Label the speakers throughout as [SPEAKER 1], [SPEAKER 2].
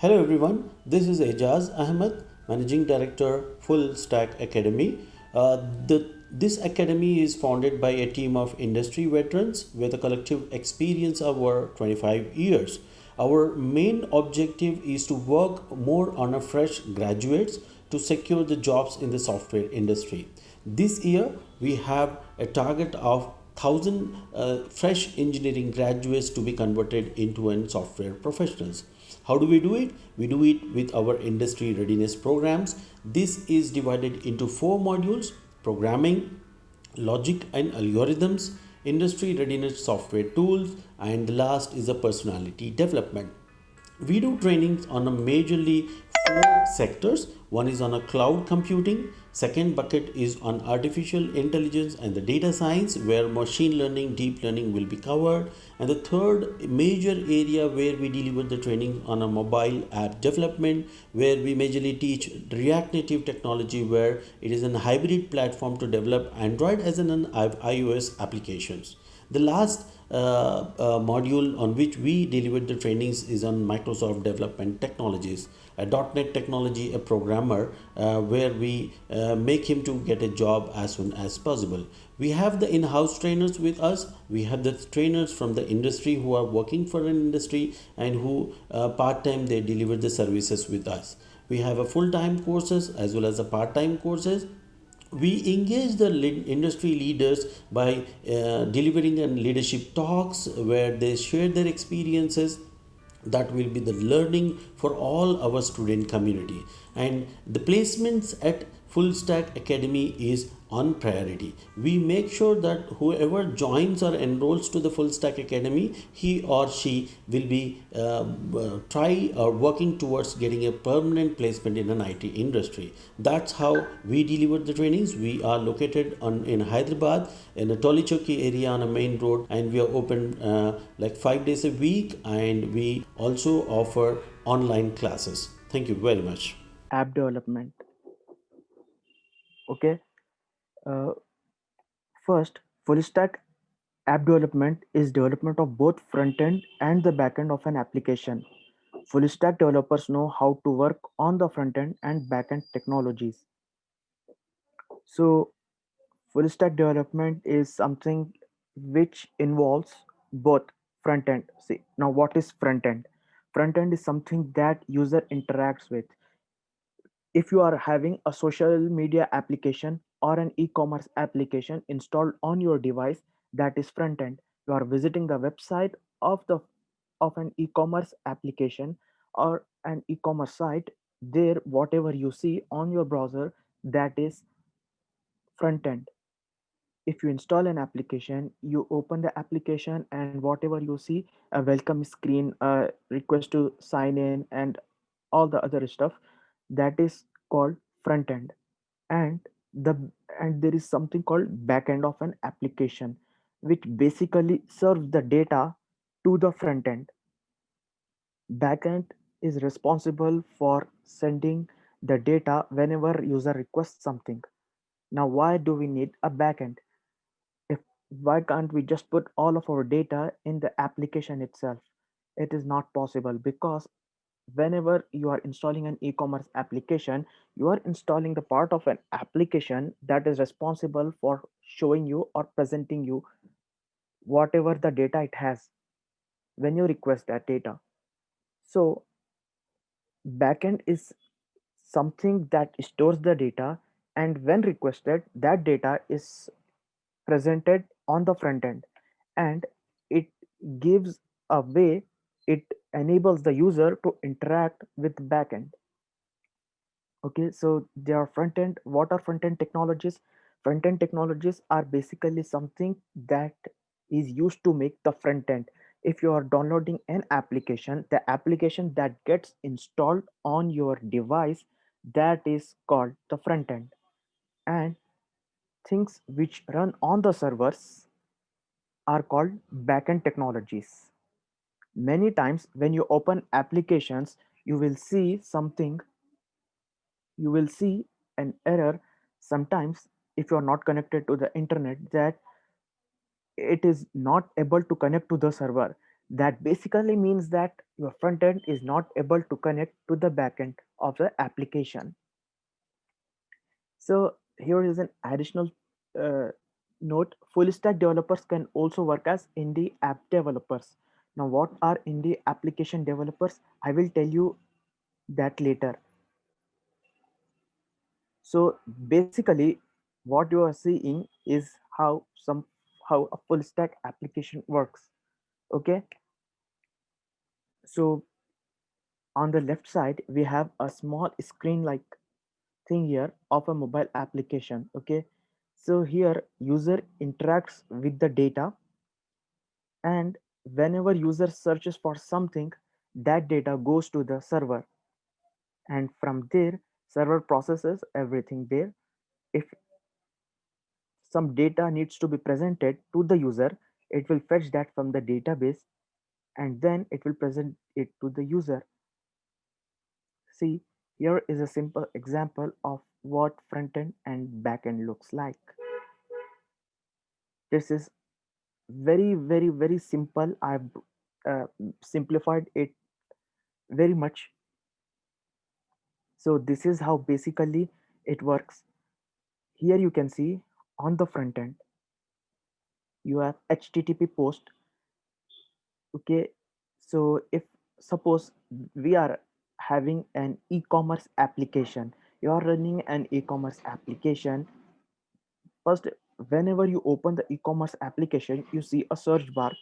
[SPEAKER 1] Hello everyone, this is Ejaz Ahmed, Managing Director, Full Stack Academy. This academy is founded by a team of industry veterans with a collective experience of over 25 years. Our main objective is to work more on a fresh graduates to secure the jobs in the software industry. This year, we have a target of 1,000 fresh engineering graduates to be converted into an software professionals. How do we do it? We do it with our industry readiness programs. This is divided into four modules: programming, logic and algorithms, industry readiness software tools, and the last is a personality development. We do trainings on a majorly four sectors. One is on a cloud computing, second bucket is on artificial intelligence and the data science, where machine learning, deep learning will be covered, and the third major area where we deliver the training on a mobile app development, where we majorly teach React Native technology, where it is a hybrid platform to develop Android as an iOS applications. The last module on which we delivered the trainings is on Microsoft Development Technologies, a .NET technology, a programmer, where we make him to get a job as soon as possible. We have the in-house trainers with us. We have the trainers from the industry who are working for an industry and who part-time they deliver the services with us. We have a full-time courses as well as a part-time courses. We engage the industry leaders by delivering and leadership talks where they share their experiences. That will be the learning for all our student community, and the placements at Full Stack Academy is on priority. We make sure that whoever joins or enrolls to the Full Stack Academy, he or she will be try or working towards getting a permanent placement in an IT industry. That's how we deliver the trainings. We are located on in Hyderabad in the Tolichoki area on a main road, and we are open like 5 days a week, and we also offer online classes. Thank you very much.
[SPEAKER 2] App development. Okay. Uh, First, full stack app development is development of both front end and the back end of an application. Full stack developers know how to work on the front end and back end technologies. So, full stack development is something which involves both front end. See, now what is front end? Front end is something that user interacts with. If you are having a social media application or an e-commerce application installed on your device, that is front end. You are visiting the website of the of an e-commerce application or an e-commerce site. There whatever you see on your browser, that is front end. If you install an application, you open the application, and whatever you see, a welcome screen, a request to sign in, and all the other stuff, that is called front end. And the and there is something called back end of an application, which basically serves the data to the front end. Backend is responsible for sending the data whenever user requests something. Now, why do we need a backend? If Why can't we just put all of our data in the application itself? It is not possible because whenever you are installing an e-commerce application, you are installing the part of an application that is responsible for showing you or presenting you whatever the data it has when you request that data. So backend is something that stores the data, and when requested that data is presented on the front end, and it gives a way, it enables the user to interact with backend. Okay, so there are front end. What are front end technologies? Front end technologies are basically something that is used to make the front end. If you are downloading an application, the application that gets installed on your device, that is called the front end. And things which run on the servers are called backend technologies. Many times when you open applications, you will see something, you will see an error sometimes if you are not connected to the internet, that it is not able to connect to the server. That basically means that your front end is not able to connect to the back end of the application. So here is an additional uh, note. Full stack developers can also work as indie app developers. Now, what are indie application developers? I will tell you that later. So basically, what you are seeing is how a full stack application works. Okay, so on the left side we have a small screen like thing here of a mobile application. Okay, so here user interacts with the data, and whenever user searches for something, that data goes to the server, and from there server processes everything there. If some data needs to be presented to the user, it will fetch that from the database, and then it will present it to the user. See, here is a simple example of what front end and back end looks like. This is very simple. I've uh, simplified it very much. So this is how basically it works. Here you can see on the front end you have HTTP post. Okay, so if suppose we are having an e-commerce application, you are running an e-commerce application. First, whenever you open the e-commerce application, you see a search bar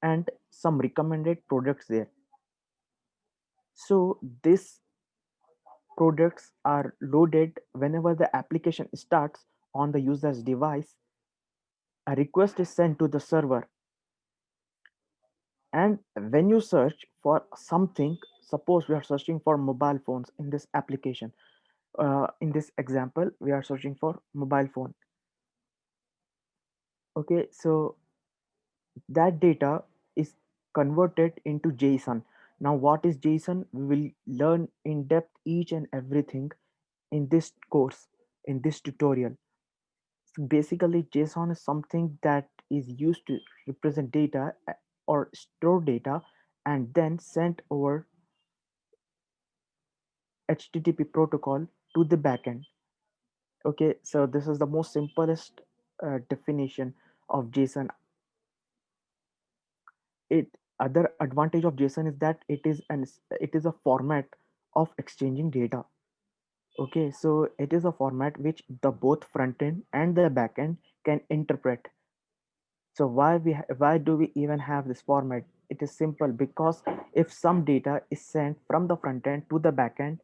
[SPEAKER 2] and some recommended products there. So these products are loaded whenever the application starts on the user's device. A request is sent to the server, and when you search for something, suppose we are searching for mobile phones in this application. In this example, we are searching for mobile phone. Okay, so that data is converted into JSON. Now, what is JSON? We will learn in depth each and everything in this course, in this tutorial. So basically, JSON is something that is used to represent data or store data and then sent over HTTP protocol to the backend. Okay, so this is the most simplest definition of JSON. It other advantage of JSON is that it is a format of exchanging data. Okay, so it is a format which the both front end and the back end can interpret. So why do we even have this format? It is simple because if some data is sent from the front end to the back end,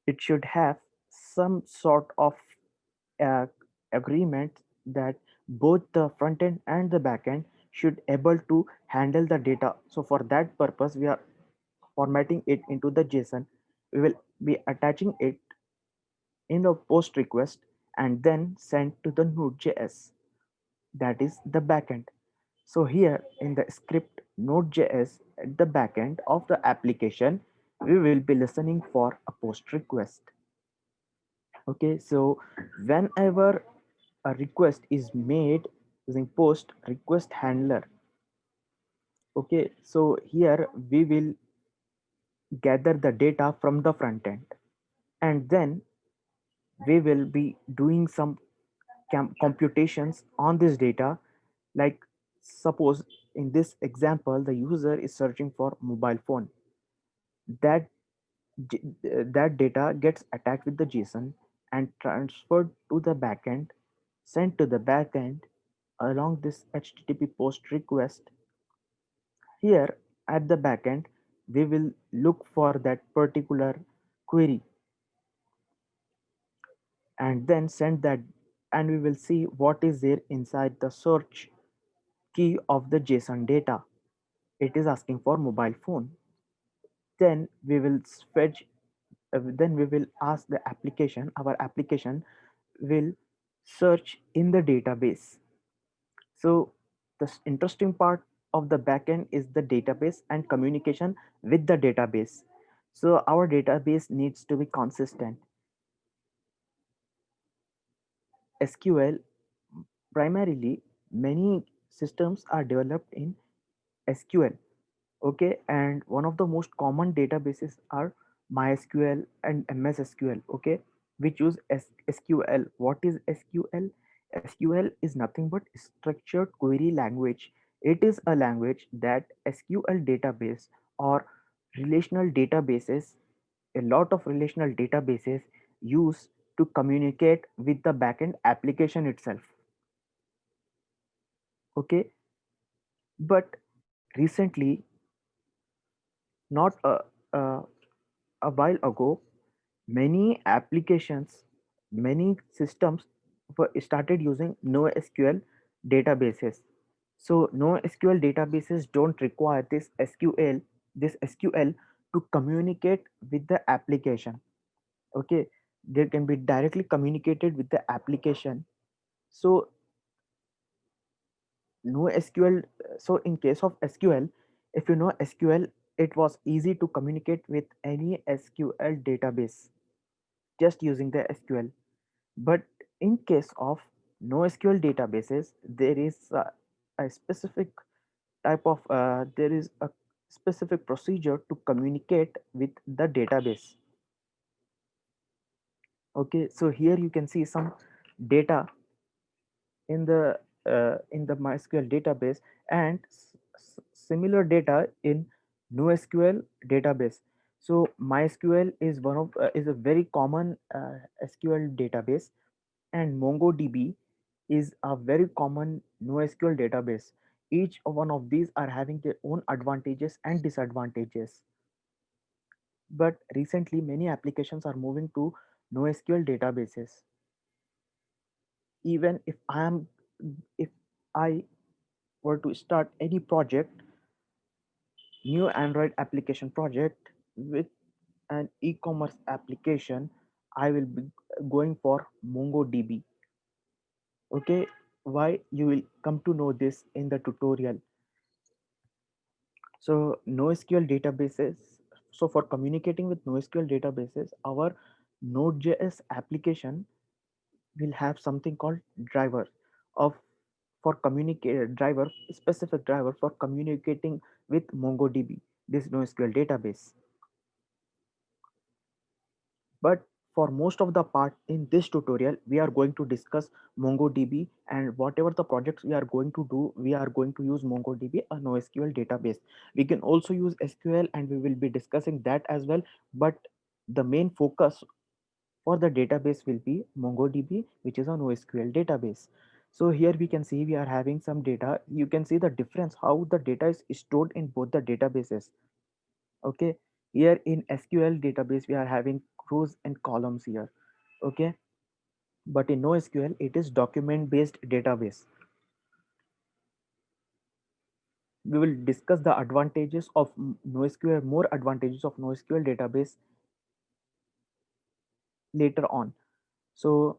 [SPEAKER 2] it should have some sort of uh, agreement that both the front end and the back end should able to handle the data. So for that purpose, we are formatting it into the JSON. We will be attaching it in the post request and then send to the Node.js, that is the backend. So here in the script Node.js at the backend of the application, we will be listening for a post request. Okay, so whenever a request is made using post request handler, okay, so here we will gather the data from the front end, and then we will be doing some computations on this data. Like suppose in this example the user is searching for mobile phone, that that data gets attached with the JSON and transferred to the backend, sent to the backend along this HTTP post request. Here at the backend, we will look for that particular query and then send that, and we will see what is there inside the search key of the JSON data. It is asking for mobile phone. Then we will fetch, then we will ask the application, our application will search in the database. So the interesting part of the backend is the database and communication with the database. So our database needs to be consistent. SQL, primarily many systems are developed in SQL. Okay, and one of the most common databases are MySQL and MS SQL. Okay, which use SQL. What is SQL? SQL is nothing but structured query language. It is a language that SQL database or relational databases, a lot of relational databases use to communicate with the backend application itself. Okay, but recently, not uh, a while ago, many applications, many systems started using NoSQL databases. So NoSQL databases don't require this SQL to communicate with the application. Okay, they can be directly communicated with the application. So NoSQL. So in case of SQL, if you know SQL, it was easy to communicate with any SQL database just using the SQL. But in case of NoSQL databases, there is a specific there is a specific procedure to communicate with the database. Okay, so here you can see some data in the MySQL database and similar data in NoSQL database. So MySQL is is a very common SQL database, and MongoDB is a very common NoSQL database. Each one of these are having their own advantages and disadvantages. But recently, many applications are moving to NoSQL databases. Even if I were to start any project, new Android application project with an e-commerce application, I will be going for MongoDB. Okay, why you will come to know this in the tutorial. So NoSQL databases. So for communicating with NoSQL databases, our Node.js application will have something called driver of for communicate driver specific driver for communicating with MongoDB, this NoSQL database. But for most of the part in this tutorial, we are going to discuss MongoDB, and whatever the projects we are going to do, we are going to use MongoDB, a NoSQL database. We can also use SQL, and we will be discussing that as well. But the main focus for the database will be MongoDB, which is a NoSQL database. So here we can see we are having some data. You can see the difference how the data is stored in both the databases. Okay, here in SQL database we are having rows and columns here. Okay, but in NoSQL it is document based database. We will discuss the advantages of NoSQL, more advantages of NoSQL database later on. So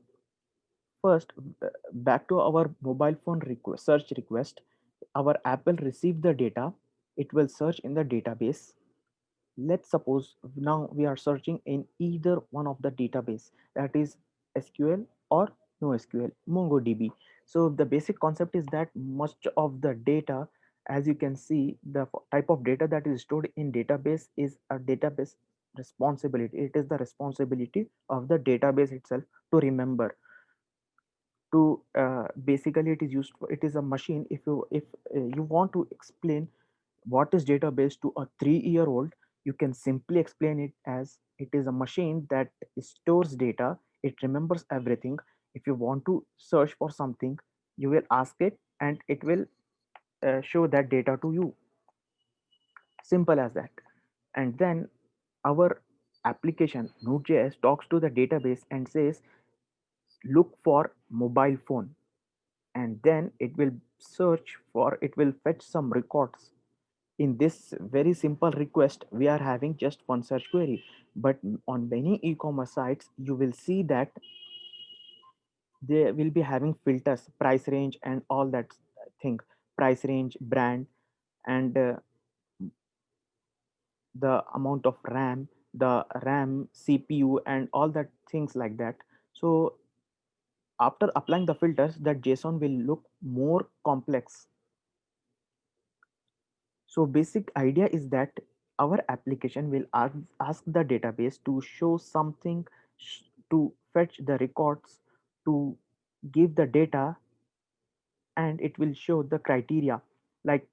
[SPEAKER 2] first, back to our mobile phone request, search request. Our app will receive the data. It will search in the database. Let's suppose now we are searching in either one of the database, that is SQL or NoSQL, MongoDB. So the basic concept is that much of the data, as you can see, the type of data that is stored in database is a database responsibility. It is the responsibility of the database itself to remember. To basically it is used for, it is a machine. If you want to explain what is database to a 3-year old, you can simply explain it as it is a machine that stores data, it remembers everything. If you want to search for something, you will ask it and it will show that data to you. Simple as that. And then our application Node.js talks to the database and says look for mobile phone, and then it will search for, it will fetch some records. In this very simple request we are having just one search query, but on many e-commerce sites you will see that they will be having filters, price range and all that thing, price range, brand, and the amount of ram, CPU, and all that things like that. So after applying the filters, that JSON will look more complex. So basic idea is that our application will ask the database to show something, to fetch the records, to give the data, and it will show the criteria. Like,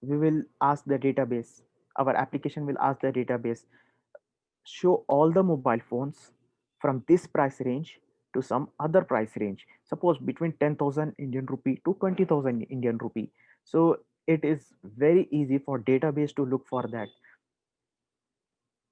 [SPEAKER 2] we will ask the database, our application will ask the database, show all the mobile phones from this price range to some other price range, suppose between 10,000 Indian rupee to 20,000 Indian rupee. So it is very easy for database to look for that.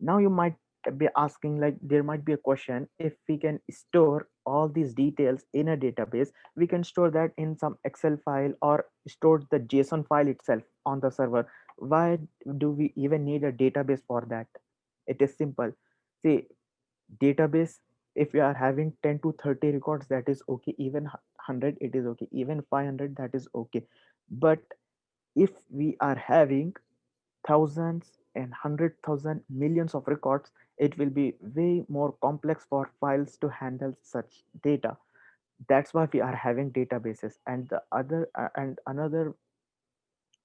[SPEAKER 2] Now you might be asking, like, there might be a question, if we can store all these details in a database, we can store that in some Excel file or store the JSON file itself on the server. Why do we even need a database for that? It is simple. See, database, if you are having 10 to 30 records, that is okay. Even 100, it is okay. Even 500, that is okay. But if we are having thousands and 100,000 millions of records, it will be way more complex for files to handle such data. That's why we are having databases. And the other and another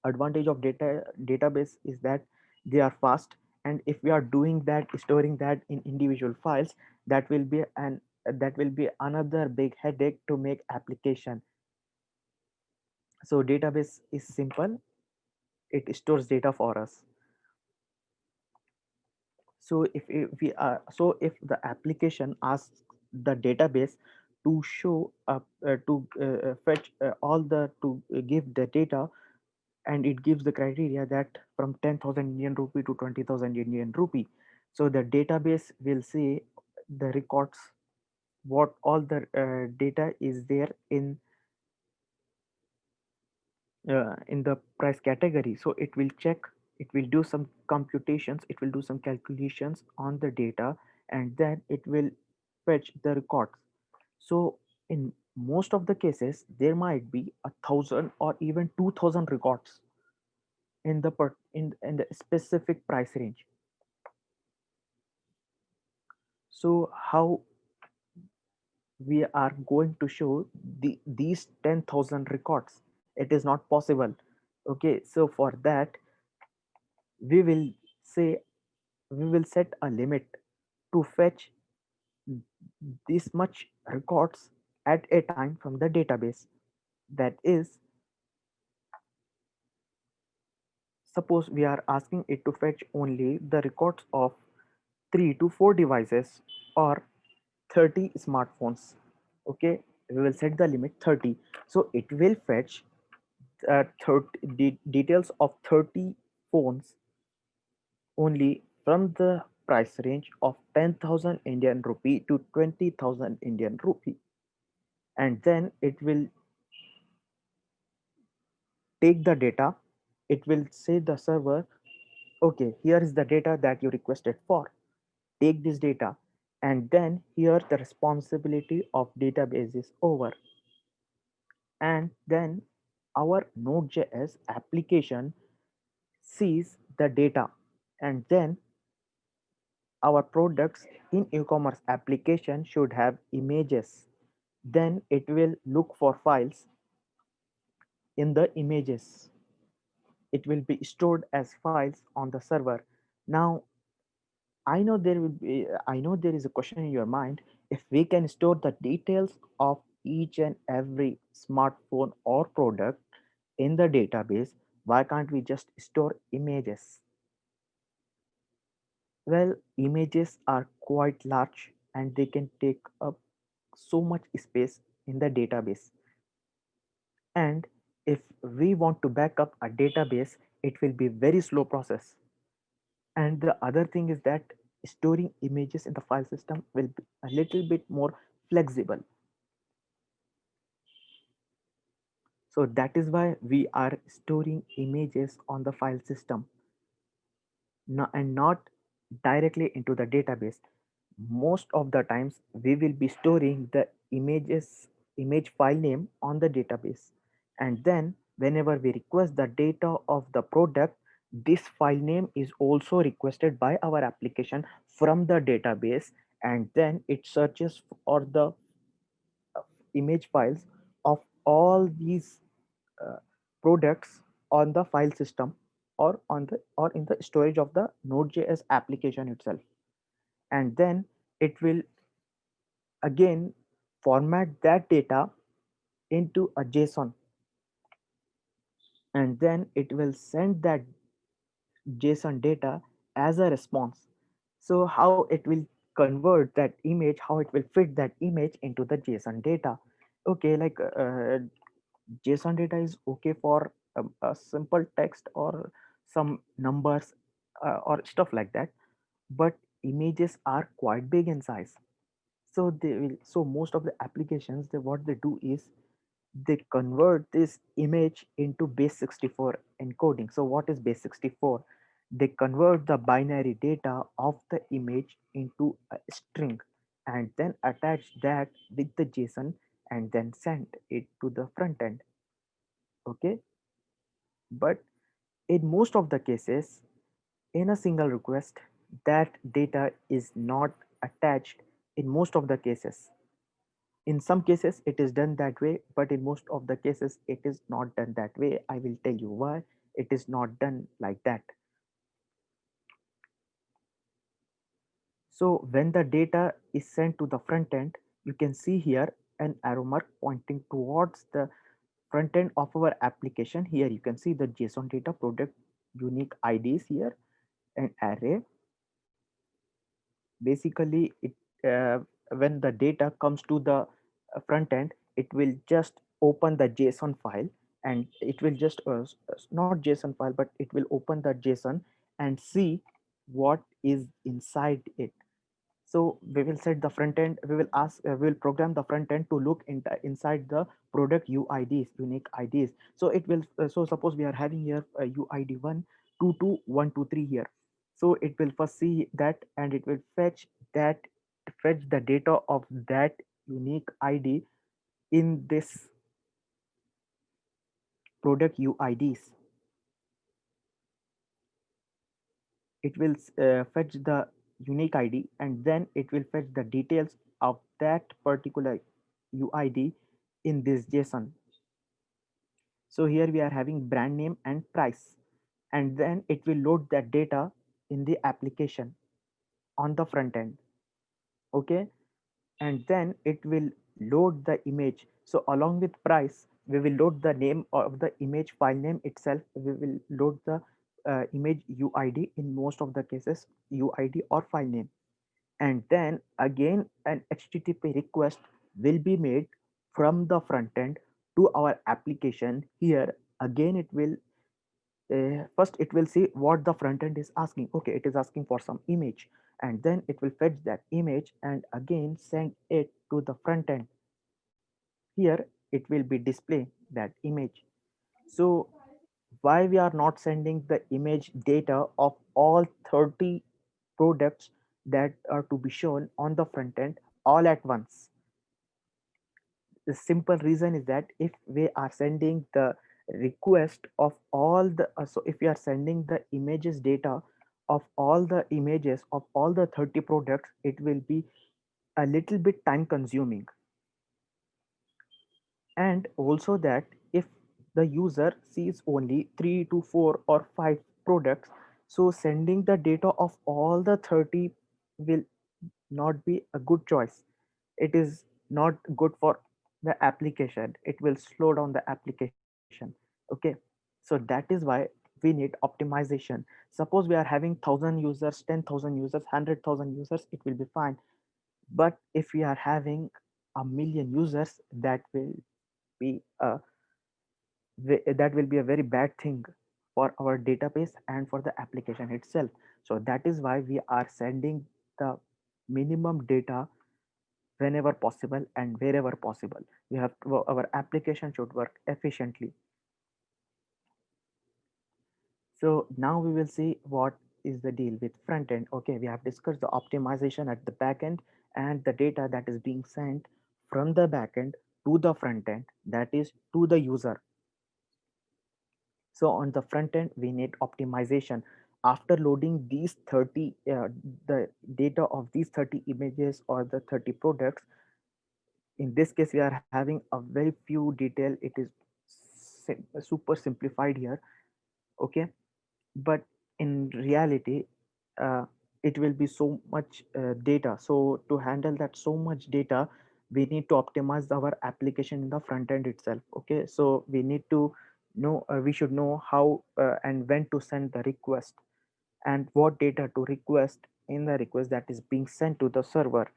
[SPEAKER 2] advantage of database is that they are fast. And if we are doing that, storing that in individual files, that will be an that will be another big headache to make application. So database is simple, it stores data for us. So if the application asks the database to show up to fetch all the to give the data, and it gives the criteria that from 10,000 Indian rupee to 20,000 Indian rupee, so the database will say the records, what all the data is there in the price category. So it will check, it will do some computations, it will do some calculations on the data, and then it will fetch the records. So in most of the cases, there might be 1,000 or even 2,000 records in in the specific price range. So how we are going to show these 10,000 records? It is not possible. Okay, so for that, we will say, we will set a limit to fetch this much records at a time from the database. That is, suppose we are asking it to fetch only the records of 3 to 4 devices or 30 smartphones. Okay, we will set the limit 30. So it will fetch 30 details of 30 phones only from the price range of 10,000 Indian rupee to 20,000 Indian rupee. And then it will take the data, it will say the server, okay, here is the data that you requested for. Take this data, and then here the responsibility of database is over. And then our Node.js application sees the data, and then our products in e-commerce application should have images. Then it will look for files in the images. It will be stored as files on the server. Now, I know there is a question in your mind, if we can store the details of each and every smartphone or product in the database, why can't we just store images? Well, images are quite large and they can take up so much space in the database. And if we want to back up a database, it will be very slow process. And the other thing is that storing images in the file system will be a little bit more flexible. So that is why we are storing images on the file system, and not directly into the database. Most of the times we will be storing the image file name on the database, and then whenever we request the data of the product, this file name is also requested by our application from the database, and then it searches for the image files of all these uh, products on the file system. or in the storage of the Node.js application itself. And then it will again format that data into a JSON, and then it will send that JSON data as a response. So how it will convert that image, how it will fit that image into the JSON data. Okay, like JSON data is okay for a simple text or some numbers or stuff like that, but images are quite big in size. So most of the applications, what they do is they convert this image into base 64 encoding. So what is base 64? They convert the binary data of the image into a string and then attach that with the JSON and then send it to the front end. Okay, but in most of the cases, in a single request, that data is not attached in most of the cases. In some cases it is done that way, but in most of the cases it is not done that way. I will tell you why it is not done like that. So when the data is sent to the front end, you can see here an arrow mark pointing towards the front end of our application. Here you can see the JSON data product unique IDs here, an array. Basically it uh, when the data comes to the front end, it will just open the JSON file, and it will just not JSON file, but it will open the JSON and see what is inside it. So we will set the front end, we will program the front end to look inside the product UIDs, unique IDs. So it will so suppose we are having here UID 1 2 2 1 2 3 here. So it will first see that, and it will that fetch the data of that unique ID in this product UIDs. It will fetch the unique ID, and then it will fetch the details of that particular UID in this JSON. So here we are having brand name and price, and then it will load that data in the application on the front end. Okay, and then it will load the image. So along with price, we will load the name of the image file name itself. We will load the image UID, in most of the cases UID or file name, and then again an HTTP request will be made from the front end to our application. Here again it will first it will see what the front end is asking. Okay, it is asking for some image, and then it will fetch that image and again send it to the front end. Here it will be display that image. So why we are not sending the image data of all 30 products that are to be shown on the front end all at once? The simple reason is that if we are sending the request of all the so if we are sending the images data of all the images of all the 30 products, it will be a little bit time consuming. And also that if the user sees only 3 to 4 or 5 products, so sending the data of all the 30 will not be a good choice. It is not good for the application. It will slow down the application. Okay, so that is why we need optimization. Suppose we are having 1000 users, 10,000 users, 100,000 users, it will be fine. But if we are having a million users, be a that will be a very bad thing for our database and for the application itself. So that is why we are sending the minimum data whenever possible and wherever possible. Our application should work efficiently. So now we will see what is the deal with front end. Okay, we have discussed the optimization at the back end and the data that is being sent from the back end to the front end, that is to the user. So on the front end, we need optimization. After loading these 30, the data of these 30 images or the 30 products, in this case, we are having a very few detail. It is super simplified here. Okay. but in reality, uh, it will be so much data. So to handle that so much data, we need to optimize our application in the front end itself. Okay, so we need to know, we should know how and when to send the request, and what data to request in the request that is being sent to the server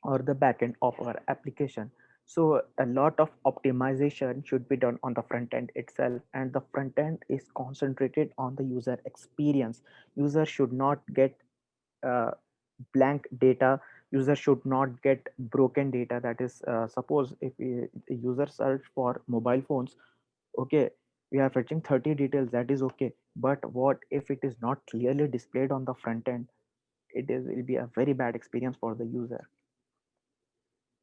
[SPEAKER 2] or the backend of our application. So a lot of optimization should be done on the front end itself, and the front end is concentrated on the user experience. User should not get uh, blank data. User should not get broken data. That is, suppose if a user search for mobile phones, okay, we are fetching 30 details, that is okay, but what if it is not clearly displayed on the front end? It is will be a very bad experience for the user.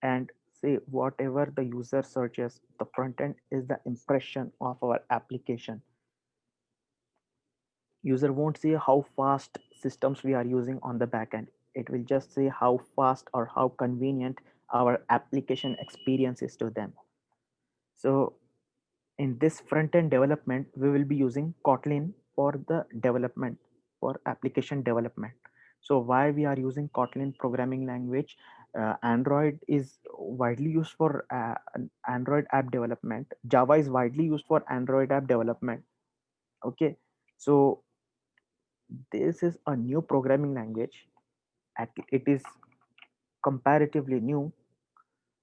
[SPEAKER 2] And say whatever the user searches, the front end is the impression of our application. User won't see how fast systems we are using on the back end. It will just say how fast or how convenient our application experience is to them. So in this front end development, we will be using Kotlin for the development, for application development. So why we are using Kotlin programming language? Android is widely used for Android app development. Java is widely used for Android app development. Okay, so this is a new programming language. It is comparatively new.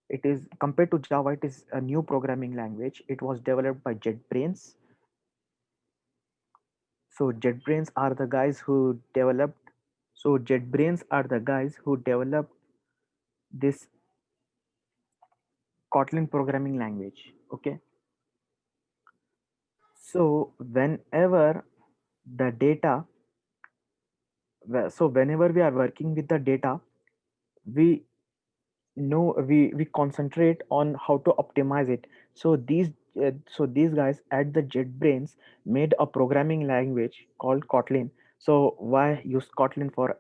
[SPEAKER 2] It is compared to Java. It is a new programming language. It was developed by JetBrains. So JetBrains are the guys who developed. So JetBrains are the guys who developed this Kotlin programming language. Okay. So whenever the data, so whenever we are working with the data, we no we concentrate on how to optimize it. So these guys at the JetBrains made a programming language called Kotlin. So why use Kotlin for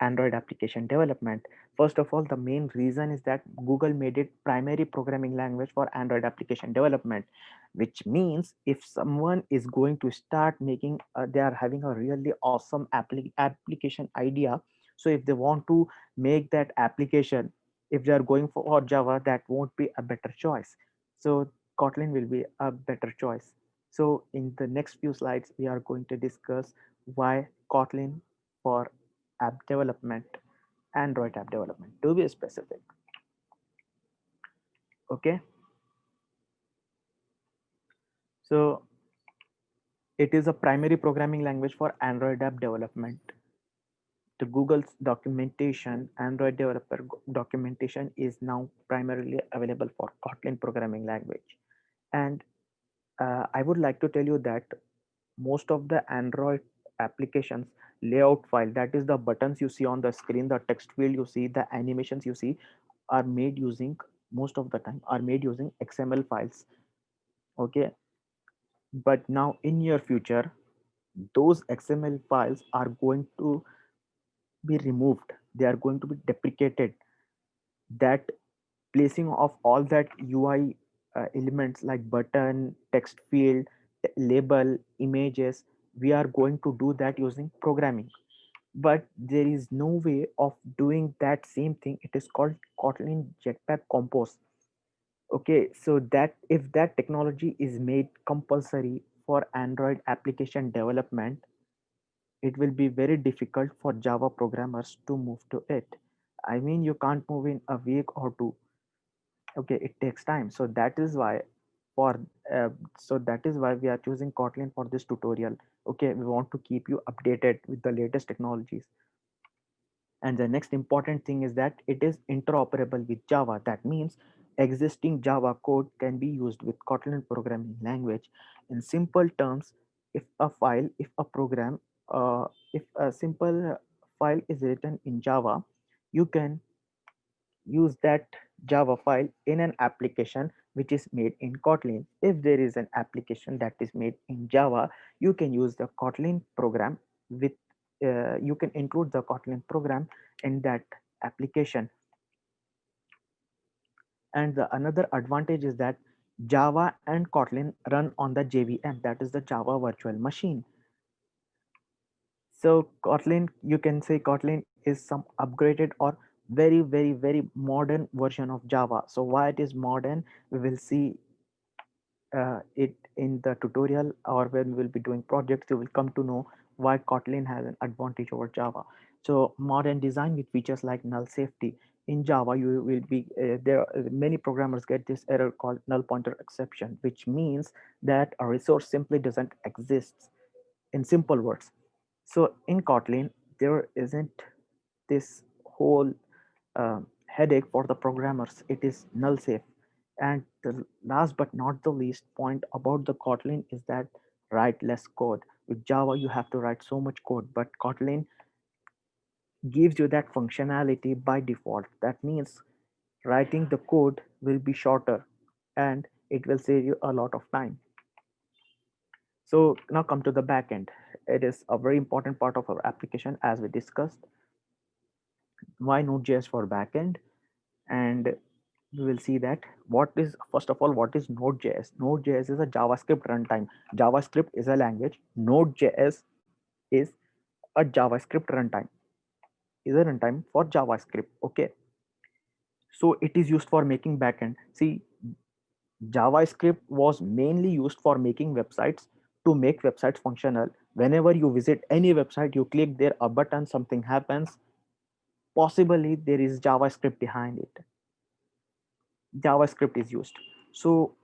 [SPEAKER 2] Android application development? First of all, the main reason is that Google made it primary programming language for Android application development, which means if someone is going to start making they are having a really awesome application idea. So if they want to make that application, if they are going for Java, that won't be a better choice. So Kotlin will be a better choice. So in the next few slides, we are going to discuss why Kotlin for app development, Android app development, to be specific. Okay, so it is a primary programming language for Android app development. The Google's documentation, Android developer documentation is now primarily available for Kotlin programming language. And I would like to tell you that most of the Android applications layout file, that is the buttons you see on the screen, the text field you see, the animations you see, are made using, most of the time are made using XML files. Okay, but now in your future, those XML files are going to be removed. They are going to be deprecated. That placing of all that UI elements like button, text field, label, images, we are going to do that using programming. But there is no way of doing that same thing. It is called Kotlin Jetpack Compose. Okay, so that if that technology is made compulsory for Android application development, it will be very difficult for Java programmers to move to it. I mean, you can't move in a week or two. Okay, it takes time. So that is why for that is why we are choosing Kotlin for this tutorial. Okay, we want to keep you updated with the latest technologies. And the next important thing is that it is interoperable with Java. That means existing Java code can be used with Kotlin programming language. In simple terms, if a file, if a program, if a simple file is written in Java, you can use that Java file in an application which is made in Kotlin. If there is an application that is made in Java, you can use the Kotlin program with you can include the Kotlin program in that application. And the another advantage is that Java and Kotlin run on the JVM, that is the Java Virtual Machine. So Kotlin, you can say Kotlin is some upgraded or very modern version of Java. So why it is modern, we will see it in the tutorial, or when we'll be doing projects, you will come to know why Kotlin has an advantage over Java. So modern design with features like null safety. In Java, you will be many programmers get this error called null pointer exception, which means that a resource simply doesn't exist. In simple words, so in Kotlin, there isn't this whole headache for the programmers. It is null safe. And the last but not the least point about the Kotlin is that write less code. With Java, you have to write so much code, but Kotlin gives you that functionality by default. That means writing the code will be shorter and it will save you a lot of time. So now come to the backend. It is a very important part of our application as we discussed. Why Node.js for backend? And we will see that what is, first of all, what is Node.js? Node.js is a JavaScript runtime. JavaScript is a language. Node.js is a JavaScript runtime. Is a runtime for JavaScript. Okay. So it is used for making backend. See, JavaScript was mainly used for making websites, to make websites functional. Whenever you visit any website, you click there a button, something happens. Possibly there is JavaScript behind it. JavaScript is used. So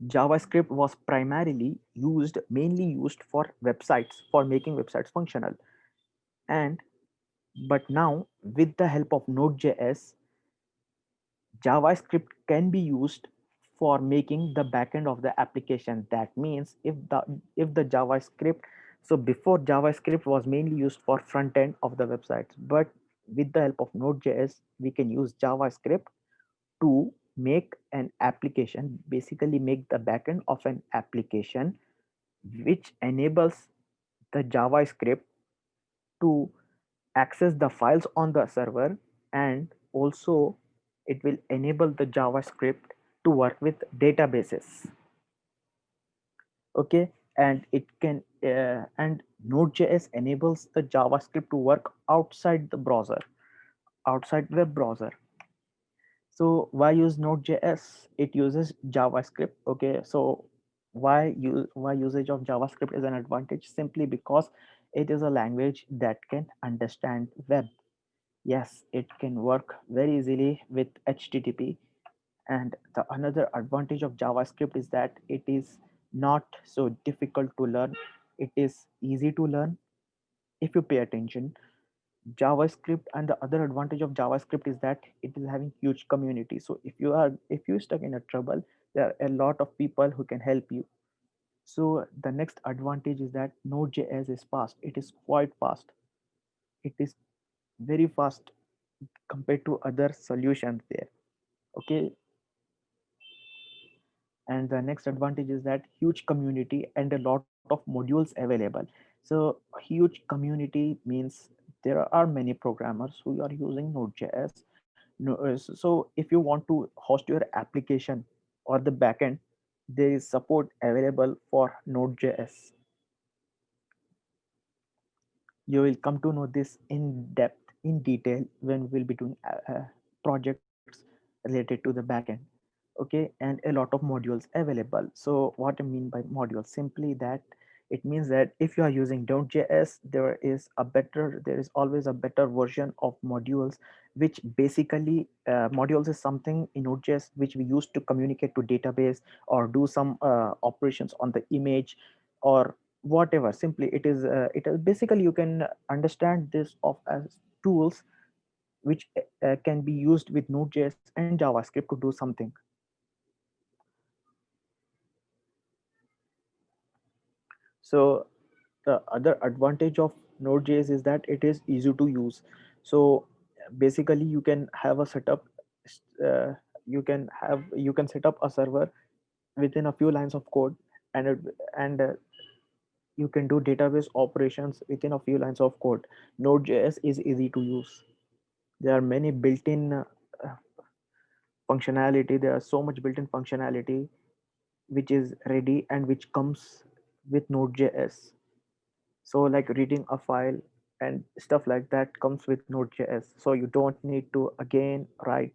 [SPEAKER 2] JavaScript was primarily used, mainly used for websites, for making websites functional. And but now with the help of Node.js, JavaScript can be used for making the backend of the application. That means if the JavaScript, so before JavaScript was mainly used for front end of the websites, but with the help of Node.js, we can use JavaScript to make an application, basically make the backend of an application, which enables the JavaScript to access the files on the server, and also it will enable the JavaScript to work with databases. Okay, and it can and Node.js enables the JavaScript to work outside the browser, outside web browser. So why use Node.js? It uses JavaScript. Okay, so why usage of JavaScript is an advantage? Simply because it is a language that can understand web. Yes, it can work very easily with HTTP. And the another advantage of JavaScript is that it is not so difficult to learn. It is easy to learn if you pay attention. JavaScript, and the other advantage of JavaScript is that it is having huge community. So if you're stuck in a trouble, there are a lot of people who can help you. So the next advantage is that Node.js is fast. It is quite fast. It is very fast compared to other solutions there. Okay, and the next advantage is that huge community and a lot of modules available. So huge community means there are many programmers who are using Node.js. No, so if you want to host your application or the backend, there is support available for Node.js. You will come to know this in depth, in detail, when we'll be doing projects related to the backend. Okay, and a lot of modules available. So what I mean by modules, simply that it means that if you are using Node.js, there is always a better version of modules, which basically modules is something in Node.js which we use to communicate to database or do some operations on the image or whatever. Simply it is basically, you can understand this of as tools which can be used with Node.js and JavaScript to do something. So the other advantage of Node.js is that it is easy to use. So basically, you can have a setup. Uh, you can set up a server within a few lines of code, and you can do database operations within a few lines of code. Node.js is easy to use. There are many built-in functionality. There are so much built-in functionality which is ready and which comes with Node.js. So like reading a file and stuff like that comes with Node.js. So you don't need to again write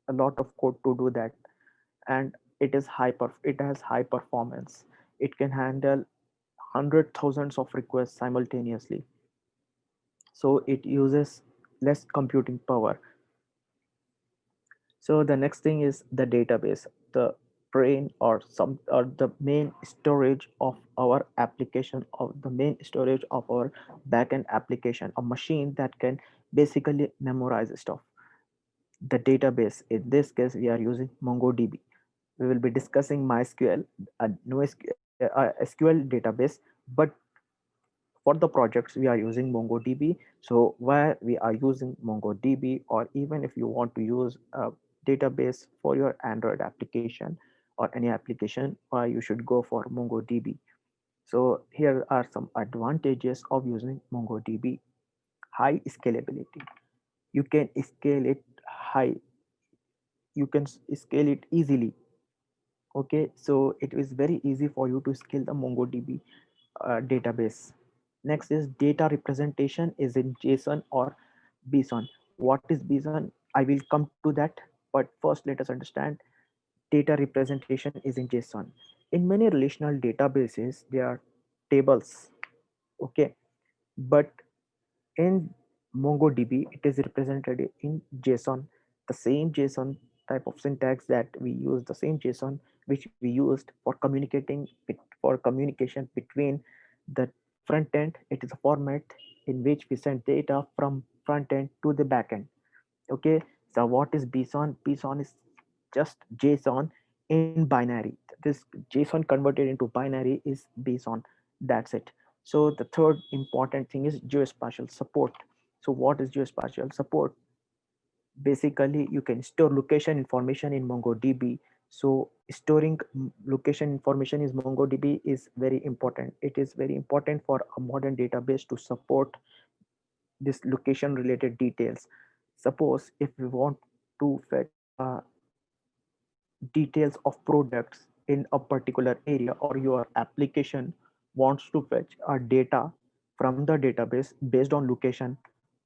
[SPEAKER 2] a lot of code to do that. And it has high performance. It can handle hundred thousands of requests simultaneously. So it uses less computing power. So the next thing is the database, the brain or the main storage of our application, or the main storage of our backend application, a machine that can basically memorize stuff. The database, in this case, we are using MongoDB. We will be discussing MySQL, a SQL database, but for the projects we are using MongoDB. So why we are using MongoDB, or even if you want to use a database for your Android application or any application, why you should go for MongoDB. So here are some advantages of using MongoDB. High scalability. You can scale it high. You can scale it easily. Okay, so it is very easy for you to scale the MongoDB database. Next is data representation is in JSON or BSON. What is BSON? I will come to that, but first let us understand data representation is in JSON. In many relational databases, there are tables, okay, but in MongoDB, it is represented in JSON, the same JSON type of syntax that we use, the same JSON which we used for for communication between the front end. It is a format in which we send data from front end to the back end. Okay, so what is BSON? BSON is just JSON in binary. This JSON converted into binary is BSON. That's it. So the third important thing is geospatial support. So what is geospatial support? Basically, you can store location information in MongoDB. So storing location information is MongoDB is very important. It is very important for a modern database to support this location related details. Suppose if we want to fetch details of products in a particular area, or your application wants to fetch a data from the database based on location,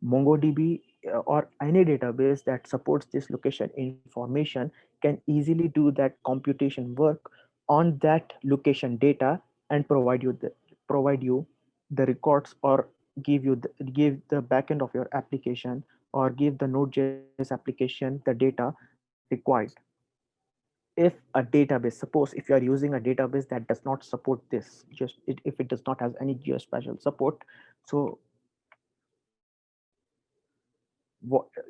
[SPEAKER 2] MongoDB or any database that supports this location information can easily do that computation work on that location data and provide you the records, or give the backend of your application, or give the Node.js application the data required. If a database, suppose if you are using a database that does not support this, if it does not has any geospatial support, so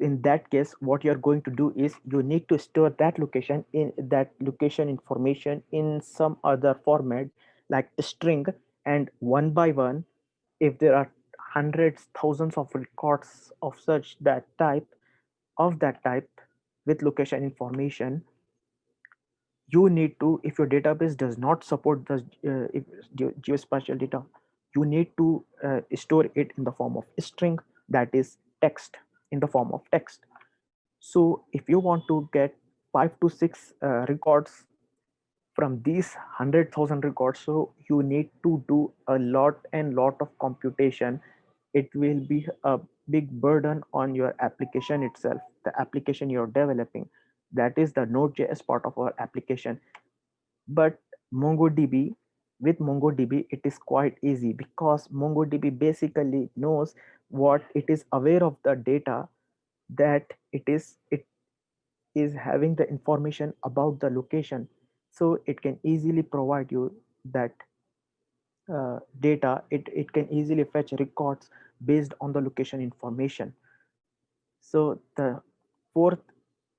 [SPEAKER 2] in that case what you're going to do is you need to store that location information in some other format, like a string, and one by one, if there are hundreds thousands of records of such that type with location information, you need to, if your database does not support the geospatial data, you need to store it in the form of string, that is text, in the form of text. So if you want to get 5 to 6 records from these 100,000 records, so you need to do a lot of computation. It will be a big burden on your application itself, the application you're developing. That is the Node.js part of our application. But MongoDB, with MongoDB, it is quite easy, because MongoDB basically knows what it is aware of the data, that it is having the information about the location. So it can easily provide you that data. It can easily fetch records based on the location information. So the fourth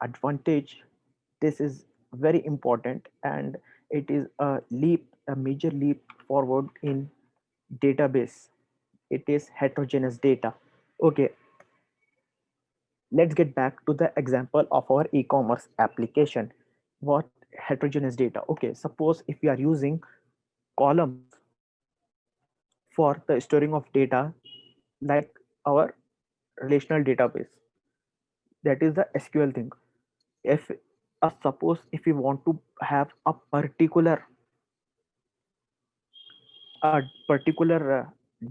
[SPEAKER 2] advantage, this is very important, and it is a major leap forward in database. It is heterogeneous data. Okay, let's get back to the example of our e-commerce application. What heterogeneous data? Okay, suppose if we are using columns for the storing of data, like our relational database, that is the SQL thing. If suppose if we want to have a particular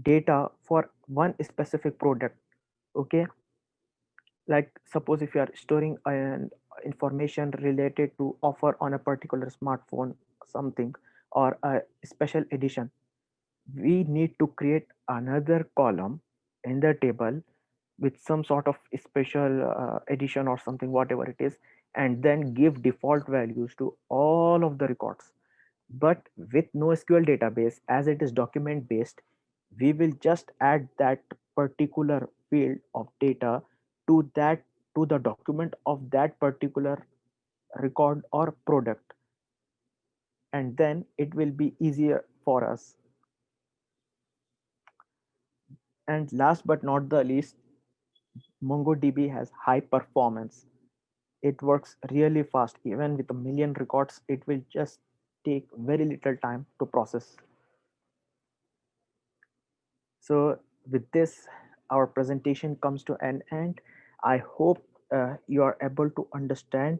[SPEAKER 2] data for one specific product. Okay, like suppose if you are storing an information related to offer on a particular smartphone, something, or a special edition, we need to create another column in the table with some sort of special edition or something, whatever it is, and then give default values to all of the records. But with NoSQL database, as it is document based, we will just add that particular field of data to that, to the document of that particular record or product, and then it will be easier for us. And last but not the least, MongoDB has high performance. It works really fast. Even with a million records, it will just take very little time to process. So with this, our presentation comes to an end. I hope you are able to understand